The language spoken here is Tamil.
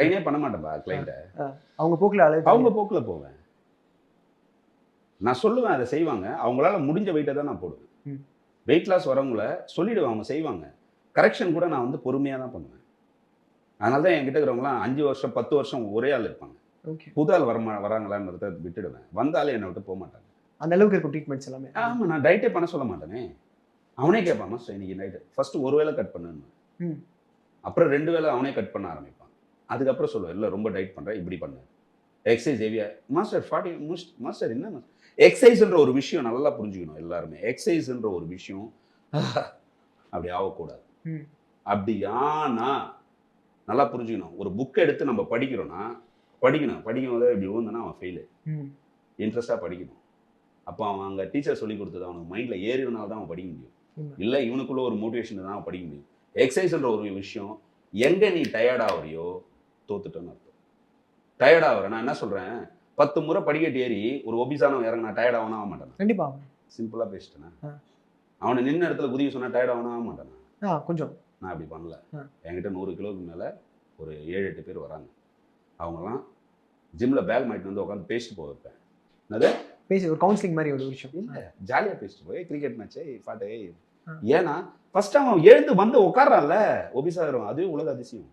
ட்ரைனே பண்ண மாட்டேன்பா கிளைண்ட்டை. அவங்க போக்கில் அவங்க போக்கில் போவேன். நான் சொல்லுவேன், அதை செய்வாங்க. அவங்களால முடிஞ்ச வெயிட்டை தான் நான் போடுவேன். வெயிட் லாஸ் வரவங்கள சொல்லிடுவேன், அவங்க செய்வாங்க. கரெக்ஷன் கூட நான் வந்து பொறுமையாக தான் பண்ணுவேன். அதனால தான் என்கிட்ட இருக்கிறவங்களாம் 5 வருஷம் 10 வருஷம் ஒரே ஆள் இருப்பாங்க. புது ஆள் வராங்களான்றத விட்டுடுவேன். வந்தாலும் என்னை விட்டு போக மாட்டாங்க. அந்த அளவுக்கு இருக்கும் ட்ரீட்மெண்ட்ஸ் எல்லாமே. ஆமாம், நான் டயட்டே பண்ண சொல்ல மாட்டேனே. அவனே கேட்பான், மாஸ்டர் இன்னைக்கு நைட்டு ஃபர்ஸ்ட் ஒரு வேளை கட் பண்ணுன்னு. அப்புறம் 2 வேளை அவனே கட் பண்ண ஆரம்பிப்பான். அதுக்கப்புறம் சொல்லுவேன், இல்லை ரொம்ப டயட் பண்ணுறேன், இப்படி பண்ணு. எக்ஸசைஸ் ஹெவியா மாஸ்டர் 40 மாஸ்டர் என்ன எக்ஸசைஸ்ன்ற ஒரு விஷயம் நல்லா புரிஞ்சுக்கணும் எல்லாருமே. எக்ஸசைஸ்ன்ற ஒரு விஷயம் அப்படி ஆகக்கூடாது. அப்படி ஆனா நல்லா புரிஞ்சுக்கணும். ஒரு புக் எடுத்து நம்ம படிக்கிறோம்னா படிக்கும் போது இப்படி ஊந்தனா அவன் ஃபெயிலு. இன்ட்ரெஸ்டாக படிக்கணும். அப்போ அவன் அங்கே டீச்சர் சொல்லி கொடுத்தது அவனுக்கு மைண்டில் ஏறினால தான் அவன் படிக்க முடியும். இல்லை இவனுக்குள்ள ஒரு மோட்டிவேஷன் தான் அவன் படிக்க முடியும். எக்ஸசைஸ்ன்ற ஒரு விஷயம் எங்கே நீ டயர்ட் ஆகுறியோ தோத்துட்டேன்னு அர்த்தம். டயர்ட் ஆகுறேன் நான் என்ன சொல்கிறேன், 10 முறை படிக்கட்டு ஏறி ஒரு ஒபிசானவன் இறங்க நான் டயர்ட் ஆகணும் ஆக மாட்டேன். கண்டிப்பாக சிம்பிளாக பேசிட்டேன். அவனை நின்ன இடத்துல குதிக்க சொன்னால் டயர்ட் ஆகணும் ஆக மாட்டேன். கொஞ்சம் நான் அப்படி பண்ணல. என்கிட்ட 100 கிலோவுக்கு மேலே ஒரு 7-8 பேர் வராங்க. அவங்கலாம் ஜிம்மில் பேக் மாட்டிட்டு வந்து உட்காந்து பேசிட்டு போக வைப்பேன். என்னது பேசி ஒரு கவுன்சிலிங் மாதிரி ஒரு விஷயம் இல்லை, ஜாலியாக பேசிட்டு போய் கிரிக்கெட் மேட்ச்சு பாட்டு. ஏன்னா ஃபர்ஸ்ட் அவன் எழுந்து வந்து உட்கார்றான்ல ஒபிசா, அதுவே உலக அதிசயம்.